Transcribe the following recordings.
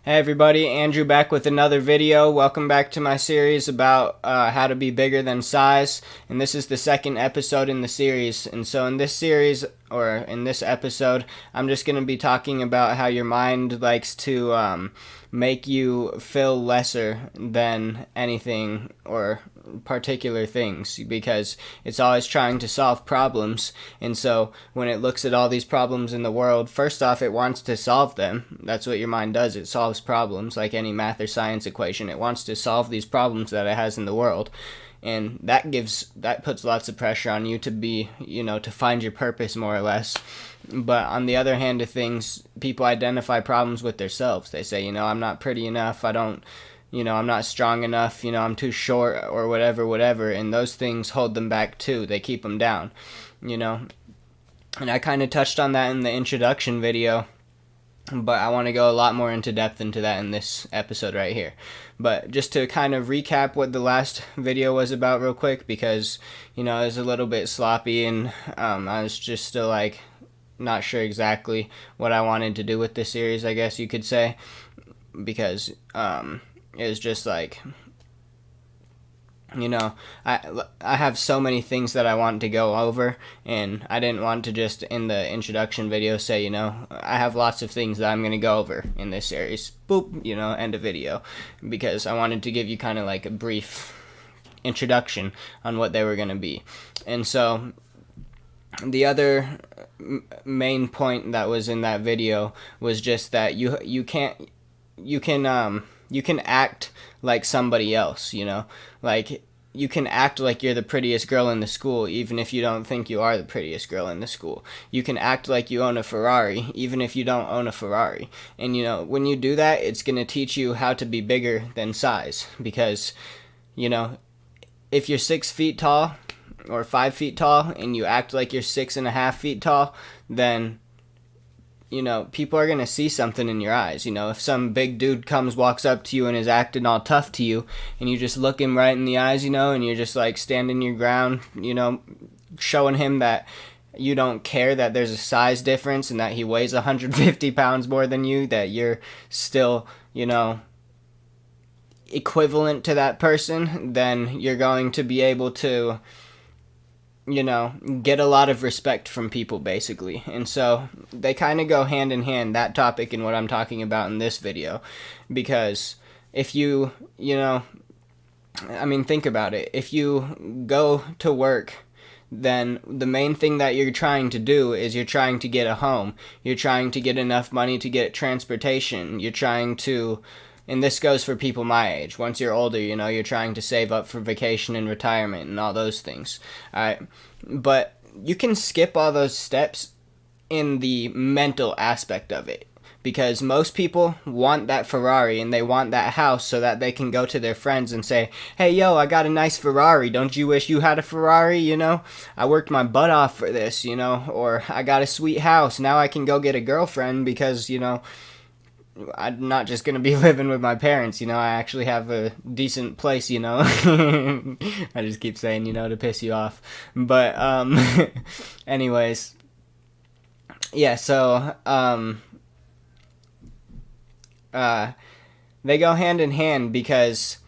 Hey everybody, Andrew back with another video. Welcome back to my series about how to be bigger than size. And this is the second episode in the series. And so in this series, or in this episode, I'm just going to be talking about how your mind likes to make you feel lesser than anything or particular things, because it's always trying to solve problems. And so when it looks at all these problems in the world, first off, it wants to solve them. That's what your mind does. It solves problems like any math or science equation. It wants to solve these problems that it has in the world. And that puts lots of pressure on you to be, to find your purpose, more or less. But on the other hand of things, people identify problems with themselves. They say, I'm not pretty enough, I'm not strong enough, I'm too short, or whatever, and those things hold them back too. They keep them down, And I kind of touched on that in the introduction video, but I want to go a lot more into depth into that in this episode right here. But just to kind of recap what the last video was about real quick, because, it was a little bit sloppy, and I was just still, not sure exactly what I wanted to do with this series, I guess you could say, because, it was just I have so many things that I want to go over, and I didn't want to just in the introduction video say, I have lots of things that I'm going to go over in this series. Boop, end of video. Because I wanted to give you kind of like a brief introduction on what they were going to be. And so the other main point that was in that video was just that you can act like somebody else, like you can act like you're the prettiest girl in the school even if you don't think you are the prettiest girl in the school. You can act like you own a Ferrari even if you don't own a Ferrari. And when you do that, it's going to teach you how to be bigger than size, because if you're 6 feet tall or 5 feet tall and you act like you're 6.5 feet tall, then people are going to see something in your eyes. If some big dude walks up to you and is acting all tough to you, and you just look him right in the eyes, and you're just standing your ground, showing him that you don't care that there's a size difference and that he weighs 150 pounds more than you, that you're still, equivalent to that person, then you're going to be able to get a lot of respect from people, basically. And so they kind of go hand in hand, that topic and what I'm talking about in this video. Because if think about it. If you go to work, then the main thing that you're trying to do is you're trying to get a home. You're trying to get enough money to get transportation. You're trying to... And this goes for people my age. Once you're older, you're trying to save up for vacation and retirement and all those things. Alright? But you can skip all those steps in the mental aspect of it. Because most people want that Ferrari and they want that house so that they can go to their friends and say, hey, yo, I got a nice Ferrari. Don't you wish you had a Ferrari? I worked my butt off for this, Or I got a sweet house. Now I can go get a girlfriend because, I'm not just going to be living with my parents, I actually have a decent place, I just keep saying, to piss you off. But, anyways, yeah, so, they go hand in hand because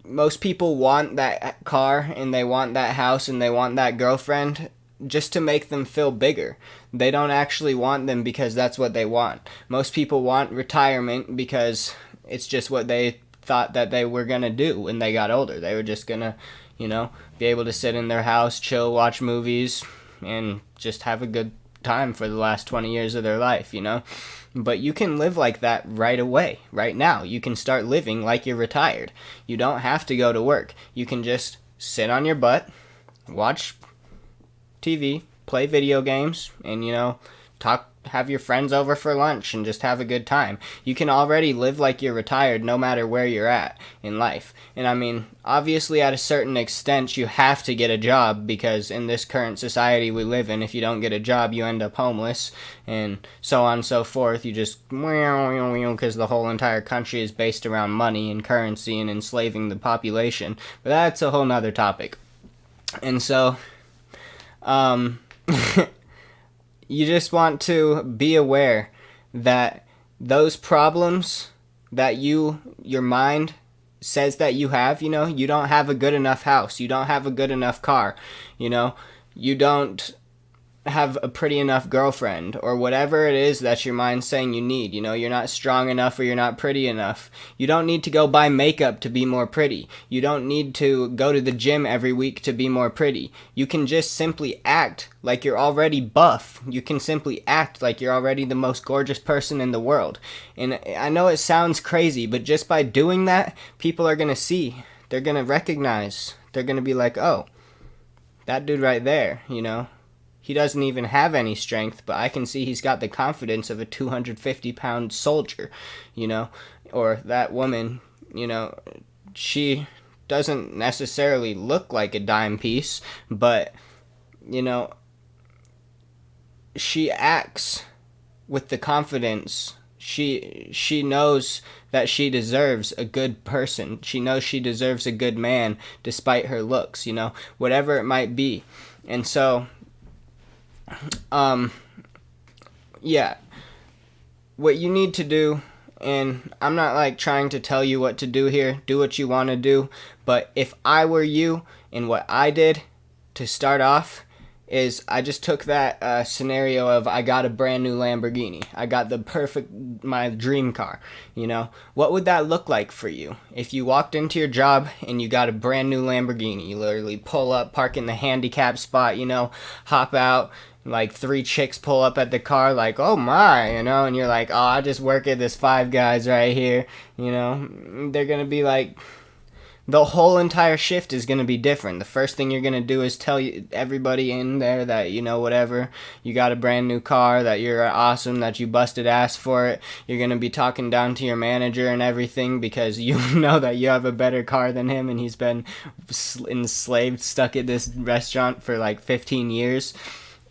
most people want that car and they want that house and they want that girlfriend just to make them feel bigger. They don't actually want them because that's what they want. Most people want retirement because it's just what they thought that they were going to do when they got older. They were just going to, be able to sit in their house, chill, watch movies, and just have a good time for the last 20 years of their life, But you can live like that right away, right now. You can start living like you're retired. You don't have to go to work. You can just sit on your butt, watch TV, play video games, and have your friends over for lunch and just have a good time. You can already live like you're retired no matter where you're at in life. And obviously at a certain extent you have to get a job, because in this current society we live in, if you don't get a job you end up homeless, and so on and so forth. You just, because the whole entire country is based around money and currency and enslaving the population. But that's a whole nother topic. And so you just want to be aware that those problems that your mind says that you have, you don't have a good enough house, you don't have a good enough car, you don't have a pretty enough girlfriend, or whatever it is that your mind's saying you need. You're not strong enough, or you're not pretty enough. You don't need to go buy makeup to be more pretty. You don't need to go to the gym every week to be more pretty. You can just simply act like you're already buff. You can simply act like you're already the most gorgeous person in the world. And I know it sounds crazy, but just by doing that, people are going to see. They're going to recognize. They're going to be like, oh, that dude right there, he doesn't even have any strength, but I can see he's got the confidence of a 250-pound soldier, or that woman, she doesn't necessarily look like a dime piece, but, she acts with the confidence. She knows that she deserves a good person. She knows she deserves a good man despite her looks, whatever it might be. And so, yeah, what you need to do, and I'm not trying to tell you what to do here, do what you want to do, but if I were you, and what I did to start off is I just took that scenario of I got a brand new Lamborghini. I got my dream car, What would that look like for you? If you walked into your job and you got a brand new Lamborghini, you literally pull up, park in the handicap spot, hop out, 3 chicks pull up at the car oh my, and you're like, oh, I just work at this Five Guys right here, they're going to be the whole entire shift is going to be different. The first thing you're going to do is tell everybody in there that, whatever, you got a brand new car, that you're awesome, that you busted ass for it. You're going to be talking down to your manager and everything because you know that you have a better car than him and he's been enslaved, stuck at this restaurant for 15 years.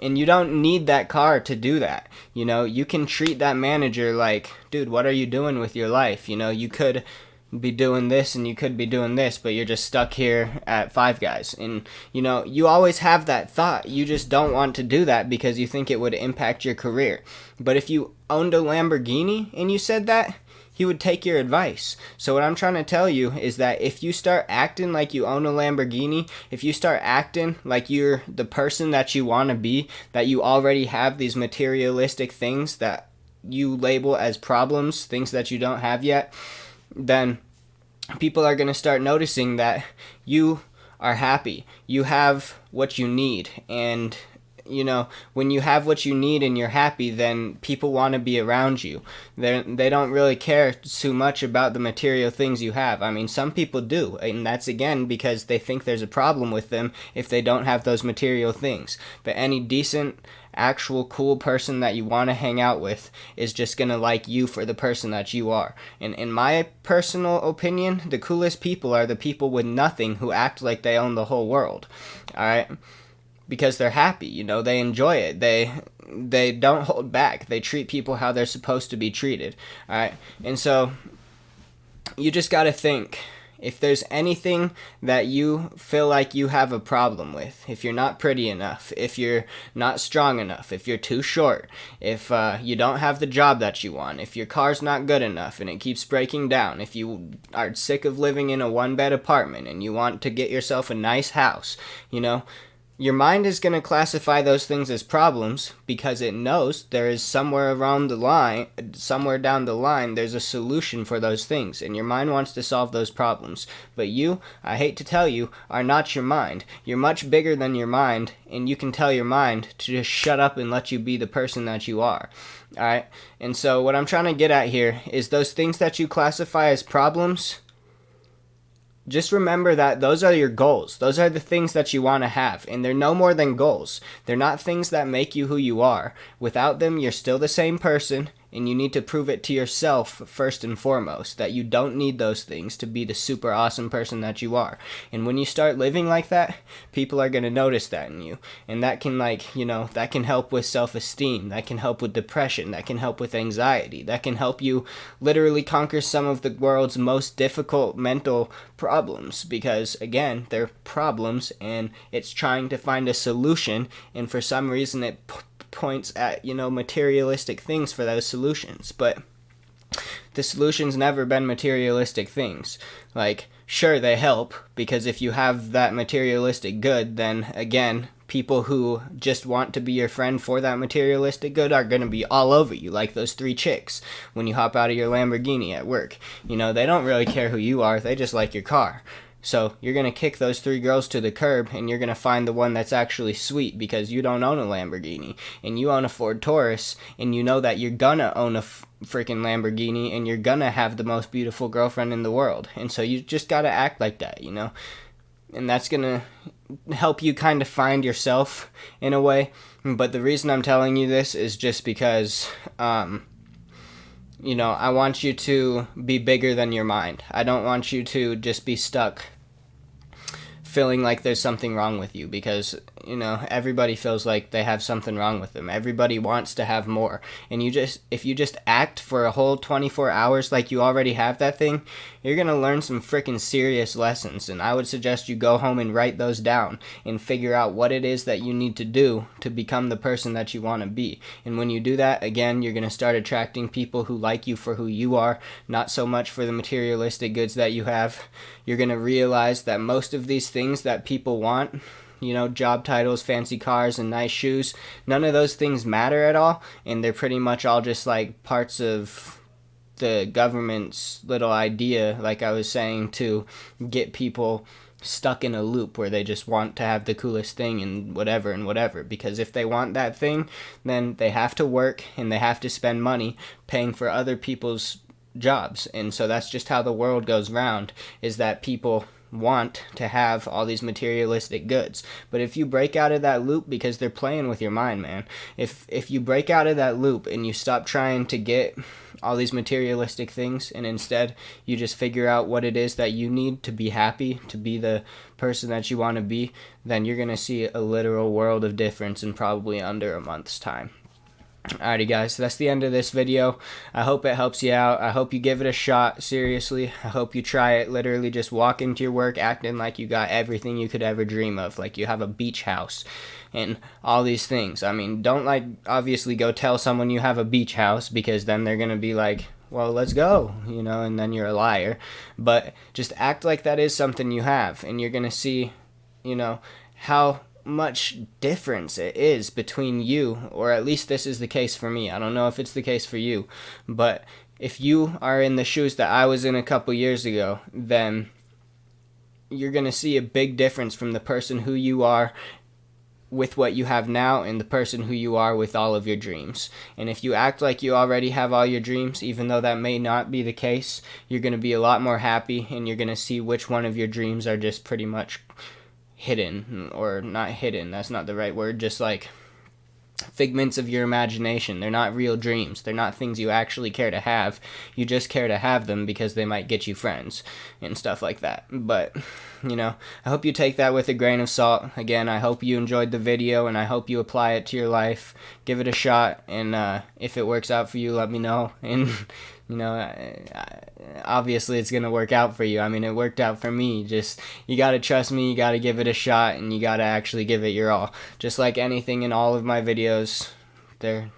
And you don't need that car to do that. You can treat that manager dude, what are you doing with your life? You could be doing this and you could be doing this, but you're just stuck here at Five Guys. And, you always have that thought. You just don't want to do that because you think it would impact your career. But if you owned a Lamborghini and you said that, he would take your advice. So what I'm trying to tell you is that if you start acting like you own a Lamborghini, if you start acting like you're the person that you want to be, that you already have these materialistic things that you label as problems, things that you don't have yet, then people are going to start noticing that you are happy. You have what you need. And, when you have what you need and you're happy, then people want to be around you. They don't really care too much about the material things you have. I mean, some people do. And that's, again, because they think there's a problem with them if they don't have those material things. But any decent, actual cool person that you want to hang out with is just going to like you for the person that you are. And in my personal opinion, the coolest people are the people with nothing who act like they own the whole world. All right? Because they're happy, they enjoy it. They don't hold back. They treat people how they're supposed to be treated. All right? And so you just got to think, if there's anything that you feel like you have a problem with, if you're not pretty enough, if you're not strong enough, if you're too short, if you don't have the job that you want, if your car's not good enough and it keeps breaking down, if you are sick of living in a one-bed apartment and you want to get yourself a nice house, your mind is going to classify those things as problems because it knows there is somewhere down the line, there's a solution for those things, and your mind wants to solve those problems. But you, I hate to tell you, are not your mind. You're much bigger than your mind, and you can tell your mind to just shut up and let you be the person that you are. Alright? And so what I'm trying to get at here is those things that you classify as problems, just remember that those are your goals. Those are the things that you want to have, and they're no more than goals. They're not things that make you who you are. Without them, you're still the same person, and you need to prove it to yourself first and foremost, that you don't need those things to be the super awesome person that you are. And when you start living like that, people are going to notice that in you. And that can that can help with self-esteem, that can help with depression, that can help with anxiety, that can help you literally conquer some of the world's most difficult mental problems, because again, they're problems and it's trying to find a solution, and for some reason it points at materialistic things for those solutions. But the solution's never been materialistic things. Like, sure, they help, because if you have that materialistic good, then again, people who just want to be your friend for that materialistic good are going to be all over you, like those 3 chicks when you hop out of your Lamborghini at work. You know, they don't really care who you are, they just like your car. So you're going to kick those 3 girls to the curb, and you're going to find the one that's actually sweet, because you don't own a Lamborghini, and you own a Ford Taurus, and you know that you're going to own a freaking Lamborghini, and you're going to have the most beautiful girlfriend in the world. And so you just got to act like that, you know? And that's going to help you kind of find yourself in a way. But the reason I'm telling you this is just because, you know, I want you to be bigger than your mind. I don't want you to just be stuck feeling like there's something wrong with you, because, you know, everybody feels like they have something wrong with them. Everybody wants to have more. And if you just act for a whole 24 hours like you already have that thing, you're going to learn some freaking serious lessons. And I would suggest you go home and write those down and figure out what it is that you need to do to become the person that you want to be. And when you do that, again, you're going to start attracting people who like you for who you are, not so much for the materialistic goods that you have. You're going to realize that most of these things that people want, you know, job titles, fancy cars, and nice shoes, none of those things matter at all, and they're pretty much all just like parts of the government's little idea, like I was saying, to get people stuck in a loop where they just want to have the coolest thing and whatever, because if they want that thing, then they have to work and they have to spend money paying for other people's jobs. And so that's just how the world goes round, is that people want to have all these materialistic goods. But if you break out of that loop, because they're playing with your mind, man, if you break out of that loop and you stop trying to get all these materialistic things, and instead you just figure out what it is that you need to be happy, to be the person that you want to be, then you're going to see a literal world of difference in probably under a month's time. Alrighty guys, so that's the end of this video. I hope it helps you out. I hope you give it a shot, seriously. I hope you try it. Literally just walk into your work acting like you got everything you could ever dream of, like you have a beach house and all these things. I mean, don't like obviously go tell someone you have a beach house, because then they're gonna be like, well, let's go, you know, and then you're a liar. But just act like that is something you have, and you're gonna see, you know, how much difference it is between you, or at least this is the case for me. I don't know if it's the case for you, but if you are in the shoes that I was in a couple years ago, then you're going to see a big difference from the person who you are with what you have now and the person who you are with all of your dreams. And if you act like you already have all your dreams, even though that may not be the case, you're going to be a lot more happy, and you're going to see which one of your dreams are just pretty much hidden, or not hidden, that's not the right word, just like figments of your imagination. They're not real dreams. They're not things you actually care to have. You just care to have them because they might get you friends and stuff like that. But, you know, I hope you take that with a grain of salt. Again, I hope you enjoyed the video, and I hope you apply it to your life. Give it a shot, and if it works out for you, let me know. And you know, obviously it's going to work out for you. I mean, it worked out for me. Just, you got to trust me, you got to give it a shot, and you got to actually give it your all. Just like anything in all of my videos, they're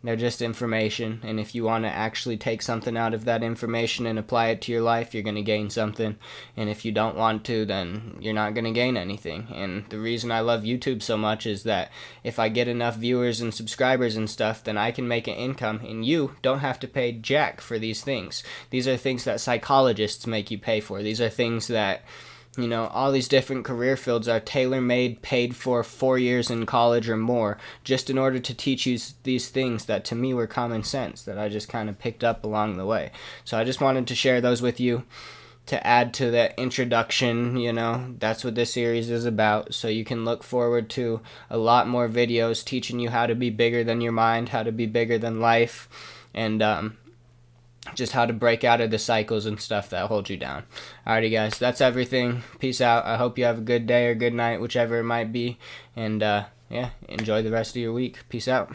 just information, and if you want to actually take something out of that information and apply it to your life, you're going to gain something. And if you don't want to, then you're not going to gain anything. And the reason I love YouTube so much is that if I get enough viewers and subscribers and stuff, then I can make an income, and you don't have to pay jack for these things. These are things that psychologists make you pay for. These are things that, you know, all these different career fields are tailor-made, paid for 4 years in college or more, just in order to teach you these things that to me were common sense, that I just kind of picked up along the way. So I just wanted to share those with you to add to the introduction. You know, that's what this series is about. So you can look forward to a lot more videos teaching you how to be bigger than your mind, how to be bigger than life, and just how to break out of the cycles and stuff that hold you down. Alrighty guys, that's everything. Peace out. I hope you have a good day or good night, whichever it might be. And yeah, enjoy the rest of your week. Peace out.